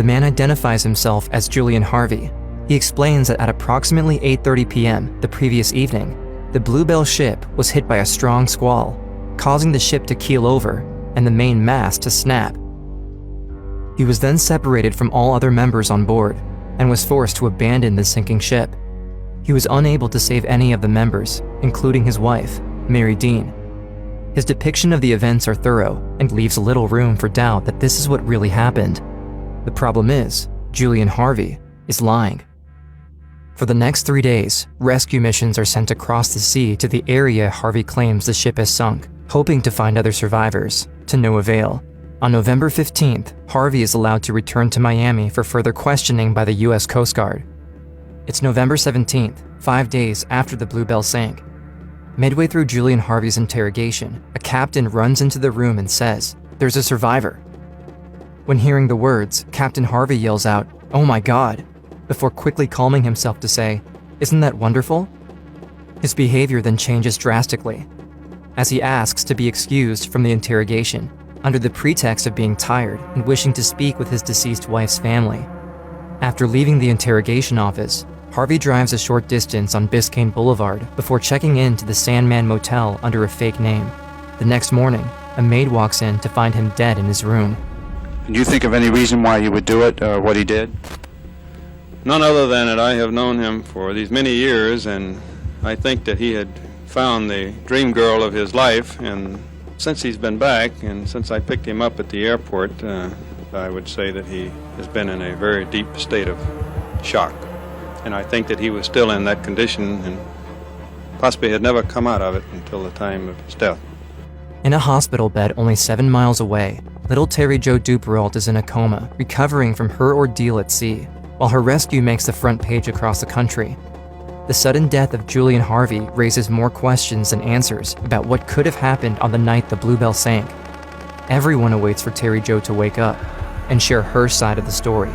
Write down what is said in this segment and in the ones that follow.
The man identifies himself as Julian Harvey. He explains that at approximately 8:30 p.m. the previous evening, the Bluebell ship was hit by a strong squall, causing the ship to keel over and the main mast to snap. He was then separated from all other members on board and was forced to abandon the sinking ship. He was unable to save any of the members, including his wife, Mary Dean. His depiction of the events are thorough and leaves little room for doubt that this is what really happened. The problem is, Julian Harvey is lying. For the next 3 days, rescue missions are sent across the sea to the area Harvey claims the ship has sunk, hoping to find other survivors, to no avail. On November 15th, Harvey is allowed to return to Miami for further questioning by the U.S. Coast Guard. It's November 17th, 5 days after the Bluebell sank. Midway through Julian Harvey's interrogation, a captain runs into the room and says, "There's a survivor." When hearing the words, Captain Harvey yells out, "Oh my God," before quickly calming himself to say, "Isn't that wonderful?" His behavior then changes drastically, as he asks to be excused from the interrogation, under the pretext of being tired and wishing to speak with his deceased wife's family. After leaving the interrogation office, Harvey drives a short distance on Biscayne Boulevard before checking in to the Sandman Motel under a fake name. The next morning, a maid walks in to find him dead in his room. Do you think of any reason why he would do it, or what he did? None other than that I have known him for these many years, and I think that he had found the dream girl of his life, and since he's been back, and since I picked him up at the airport, I would say that he has been in a very deep state of shock. And I think that he was still in that condition and possibly had never come out of it until the time of his death. In a hospital bed only 7 miles away, little Terry Jo Duperrault is in a coma, recovering from her ordeal at sea, while her rescue makes the front page across the country. The sudden death of Julian Harvey raises more questions than answers about what could have happened on the night the Bluebell sank. Everyone awaits for Terry Jo to wake up and share her side of the story.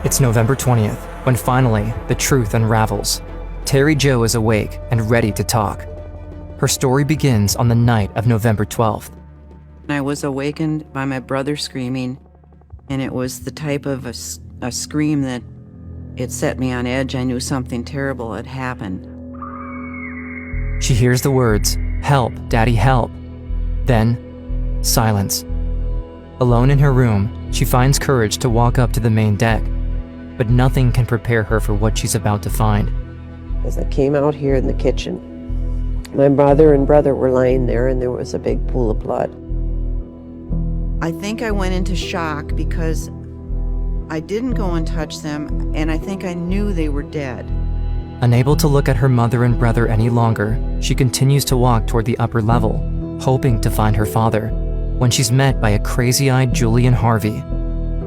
It's November 20th, when finally the truth unravels. Terry Jo is awake and ready to talk. Her story begins on the night of November 12th. I was awakened by my brother screaming, and it was the type of a scream that it set me on edge. I knew something terrible had happened. She hears the words, "Help, Daddy, help." Then, silence. Alone in her room, she finds courage to walk up to the main deck, but nothing can prepare her for what she's about to find. As I came out here in the kitchen, my mother and brother were lying there, and there was a big pool of blood. I think I went into shock because I didn't go and touch them, and I think I knew they were dead. Unable to look at her mother and brother any longer, she continues to walk toward the upper level, hoping to find her father, when she's met by a crazy-eyed Julian Harvey.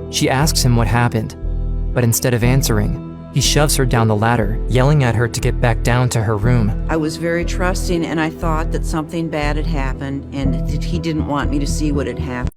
She asks him what happened, but instead of answering, he shoves her down the ladder, yelling at her to get back down to her room. I was very trusting, and I thought that something bad had happened, and that he didn't want me to see what had happened.